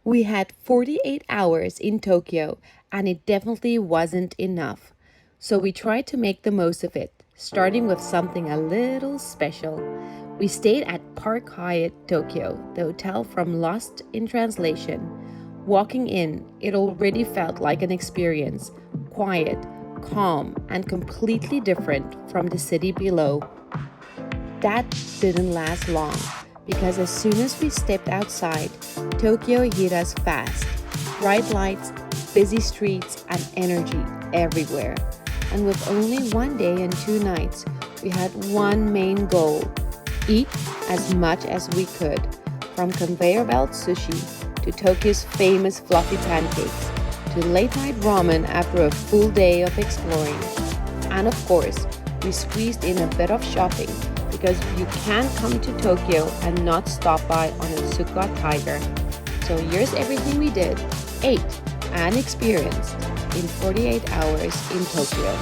We had 48 hours in Tokyo, and it definitely wasn't enough. So we tried to make the most of it, starting with something a little special. We stayed at Park Hyatt Tokyo, the hotel from Lost in Translation. Walking in, it already felt like an experience, quiet, calm, and completely different from the city below. That didn't last long because as soon as we stepped outside, Tokyo hit us fast. Bright lights, busy streets, and energy everywhere. And with only 1 day and 2 nights, we had one main goal: eat as much as we could, from conveyor belt sushi to Tokyo's famous fluffy pancakes to late night ramen after a full day of exploring. And of course, we squeezed in a bit of shopping because you can't come to Tokyo and not stop by on Otsuka Tiger. So here's everything we did, ate, and experienced in 48 hours in Tokyo.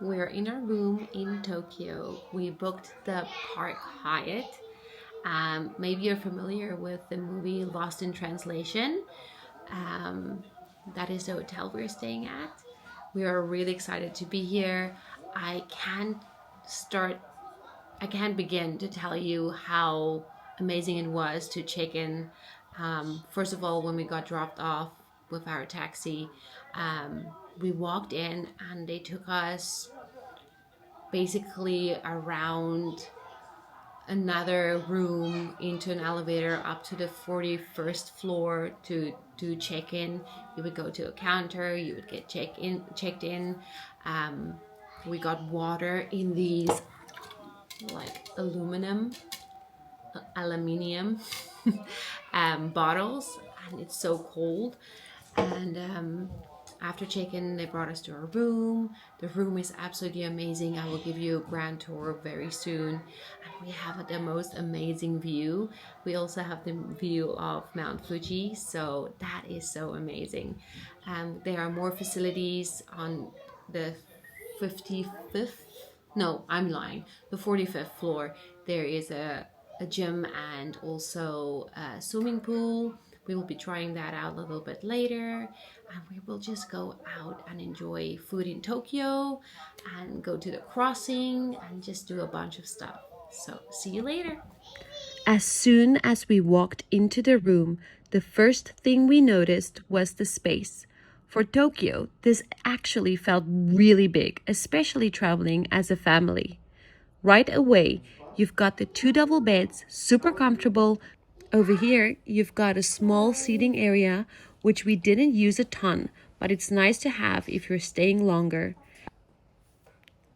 We're in our room in Tokyo. We booked the Park Hyatt. Maybe you're familiar with the movie Lost in Translation. Um, that is the hotel we're staying at. We are really excited to be here. I can't start, I can't begin to tell you how amazing it was to check in. First of all, when we got dropped off with our taxi, we walked in and they took us basically around another room into an elevator up to the 41st floor to check in. You would go to a counter, you would get checked in. We got water in these like aluminium bottles, and it's so cold. And after check-in, they brought us to our room. The room is absolutely amazing. I will give you a grand tour very soon. And we have the most amazing view. We also have the view of Mount Fuji, so that is so amazing. There are more facilities on the 55th. No, I'm lying. The 45th floor. There is a gym and also a swimming pool. We will be trying that out a little bit later, and we will just go out and enjoy food in Tokyo and go to the crossing and just do a bunch of stuff. So, see you later. As soon as we walked into the room, the first thing we noticed was the space. For Tokyo, this actually felt really big, especially traveling as a family. Right away, you've got the two double beds, super comfortable. Over here, you've got a small seating area, which we didn't use a ton, but it's nice to have if you're staying longer.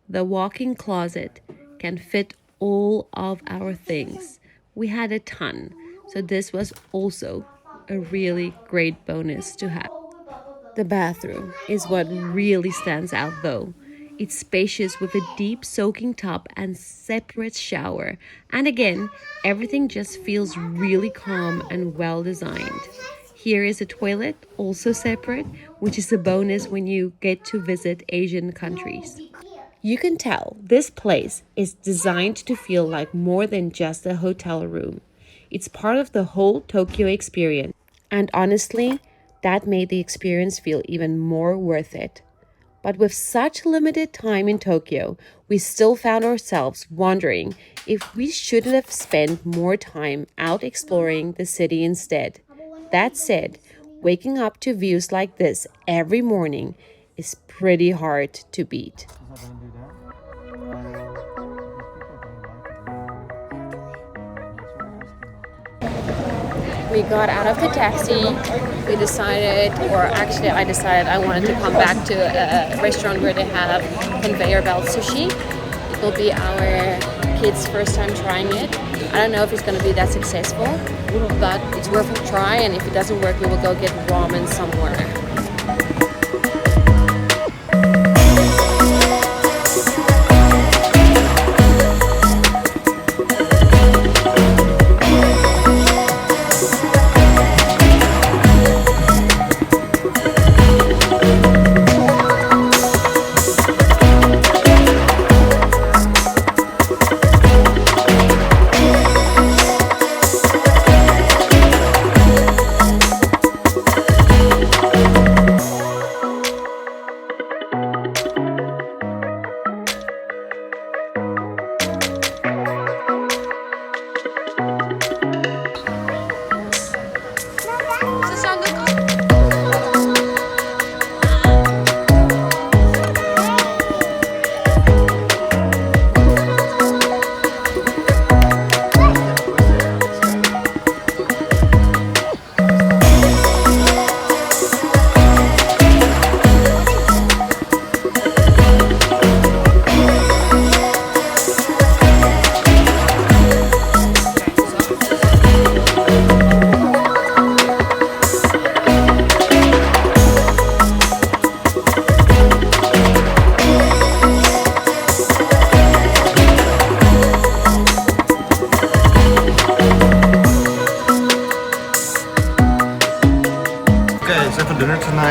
The walk-in closet can fit all of our things. We had a ton, so this was also a really great bonus to have. The bathroom is what really stands out though. It's spacious with a deep soaking tub and separate shower. And again, everything just feels really calm and well designed. Here is a toilet, also separate, which is a bonus when you get to visit Asian countries. You can tell this place is designed to feel like more than just a hotel room. It's part of the whole Tokyo experience. And honestly, that made the experience feel even more worth it. But with such limited time in Tokyo, we still found ourselves wondering if we shouldn't have spent more time out exploring the city instead. That said, waking up to views like this every morning is pretty hard to beat. We got out of the taxi. We decided, or actually I decided I wanted to come back to a restaurant where they have conveyor belt sushi. It will be our kids' first time trying it. I don't know if it's going to be that successful, but it's worth a try, and if it doesn't work, we will go get ramen somewhere.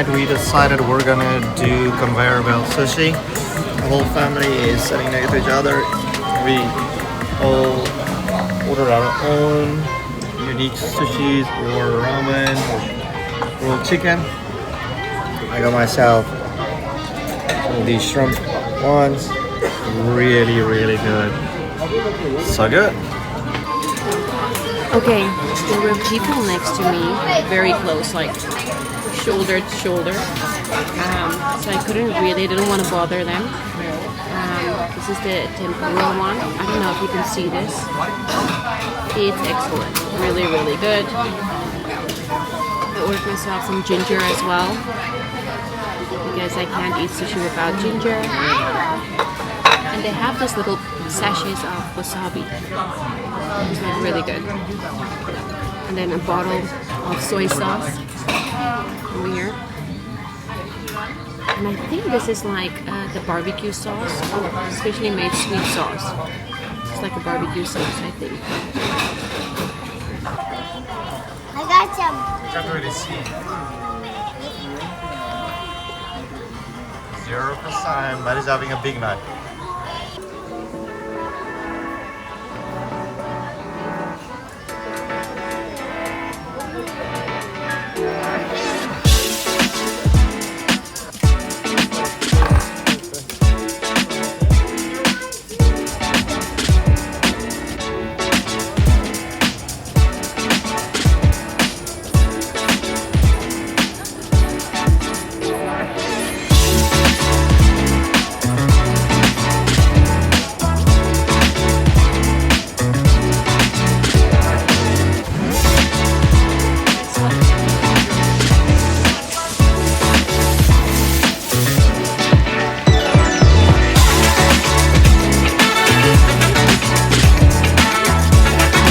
night we decided we're gonna do conveyor belt sushi. The whole family is sitting next to each other. We all order our own unique sushis or ramen or grilled chicken. I got myself one of these shrimp ones. Really, really good. So good. Okay, there were people next to me, very close, like shoulder to shoulder. So I didn't want to bother them. This is the tempura one. I don't know if you can see this. It's excellent. Really, really good. I ordered myself some ginger as well, because I can't eat sushi without ginger. And they have this little sachets of wasabi. It's like really good. And then a bottle of soy sauce over here. And I think this is like the barbecue sauce, especially made sweet sauce. It's like a barbecue sauce, I think. I got some. Can't really see. 0%, but he's having a big night.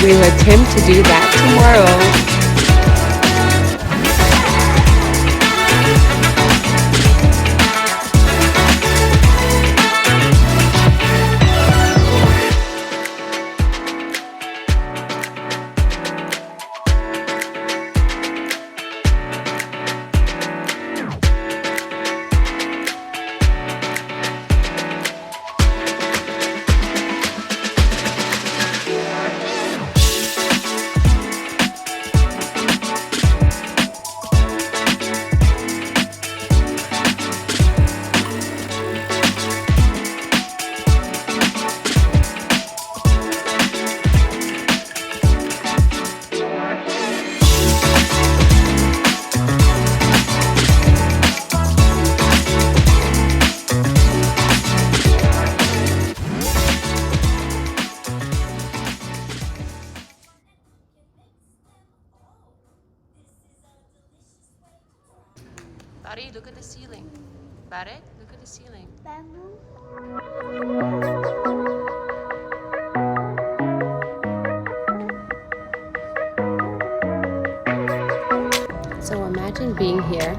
We will attempt to do that tomorrow. Buddy, look at the ceiling. Buddy, look at the ceiling. So imagine being here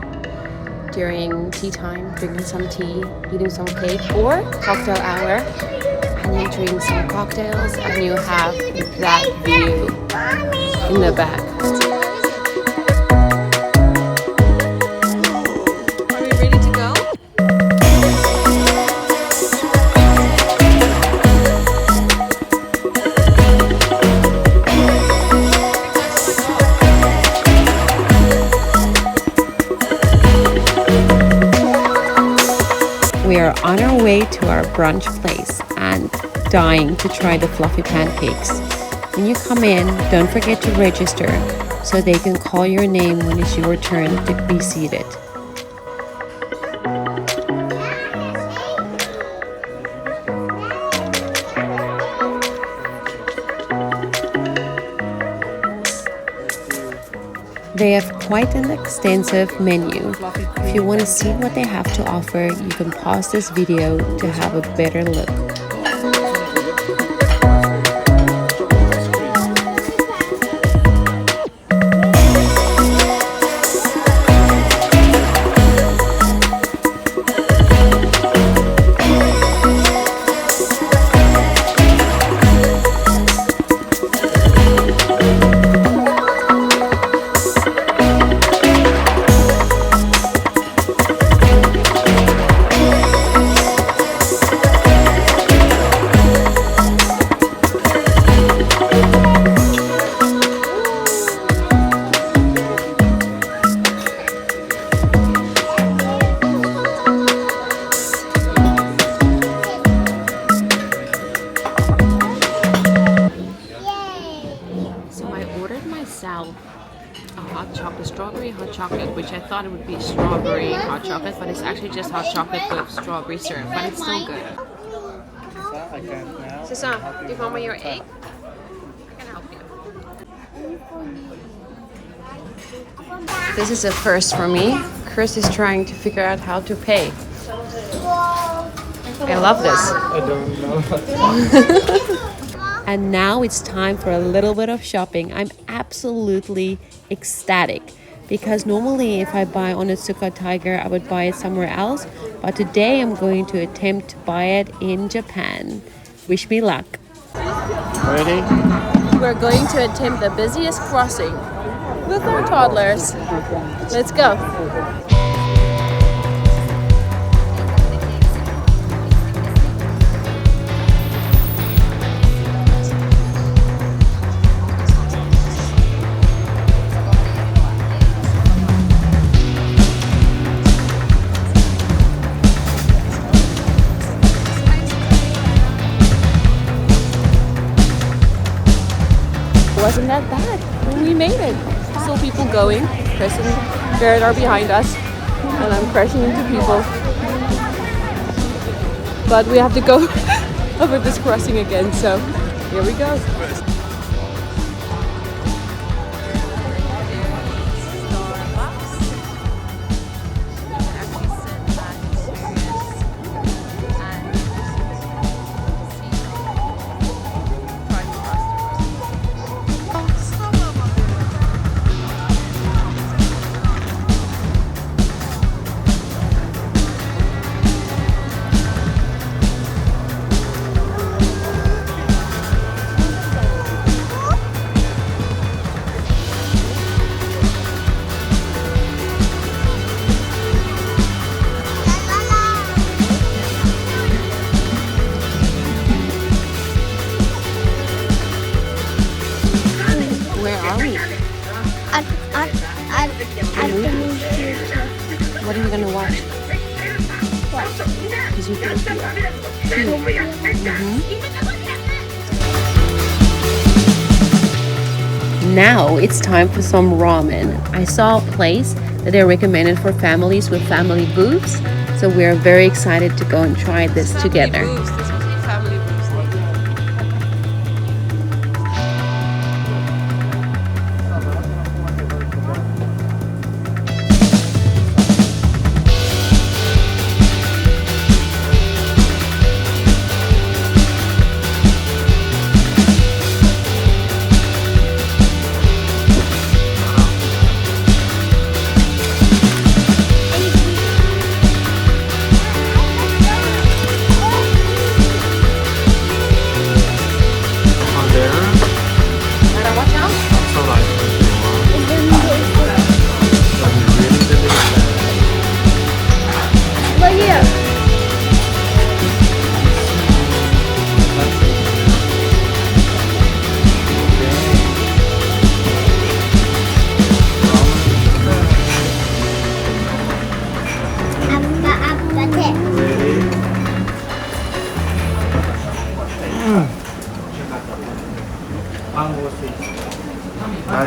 during tea time, drinking some tea, eating some cake, or cocktail hour, and you drink some cocktails and you have that view in the back. We are on our way to our brunch place and dying to try the fluffy pancakes. When you come in, don't forget to register so they can call your name when it's your turn to be seated. They have quite an extensive menu. If you want to see what they have to offer, you can pause this video to have a better look. sell a hot chocolate, strawberry hot chocolate, which I thought it would be strawberry hot chocolate, but it's actually just hot chocolate with strawberry syrup, but it's still good. Susan, do you want me your egg? I can help you. This is a first for me. Chris is trying to figure out how to pay. I love this. I don't know. And now it's time for a little bit of shopping. I'm absolutely ecstatic because normally if I buy Onitsuka Tiger, I would buy it somewhere else. But today I'm going to attempt to buy it in Japan. Wish me luck. Ready? We're going to attempt the busiest crossing with our toddlers. Let's go. Wasn't that bad. We made it. Still people going. Chris and Barrett are behind us. And I'm crashing into people. But we have to go over this crossing again. So here we go. What are you gonna watch? Now it's time for some ramen. I saw a place that they recommended for families with family booths, so we're very excited to go and try this together.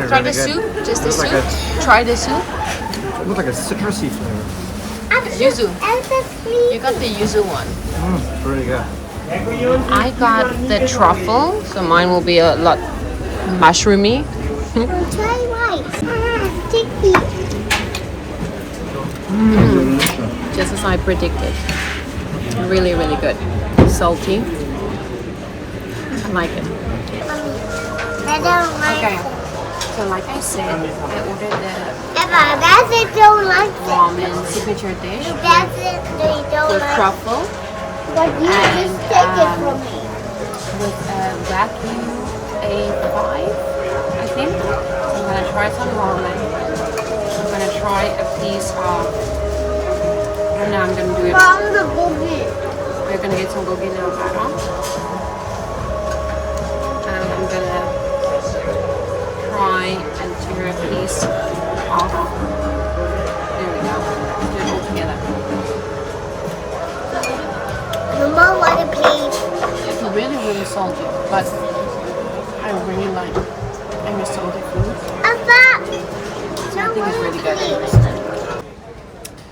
Try the soup, just the soup. Try the soup. It looks like a citrusy flavor. Yuzu. You got the yuzu one. Pretty good. I got the truffle, so mine will be a lot mushroomy. Try white. Sticky. Just as I predicted. Really, really good. Salty. I like it. I don't like Okay. So like I said, I ordered the That's it, don't like it. ramen signature dish That's it, they don't with like it. truffle But you just take it from me. with a Wagyu A5, I think. So I'm gonna try some ramen. I'm gonna try a piece of, and now I'm gonna do it. From the boogie. We're gonna get some gogi now, and I'm gonna try and tear a piece off. There we go. Do it all together. Mama, want to please? It's really, really salty, but I really like it. And the salty food. Papa! I think it's really good.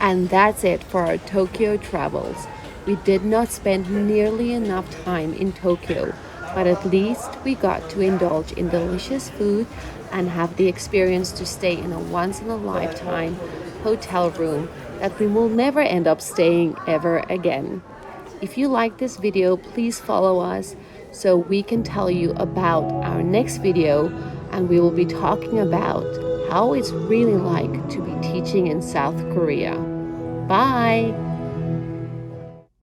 And that's it for our Tokyo travels. We did not spend nearly enough time in Tokyo, but at least we got to indulge in delicious food and have the experience to stay in a once-in-a-lifetime hotel room that we will never end up staying ever again. If you like this video, please follow us so we can tell you about our next video, and we will be talking about how it's really like to be teaching in South Korea. Bye!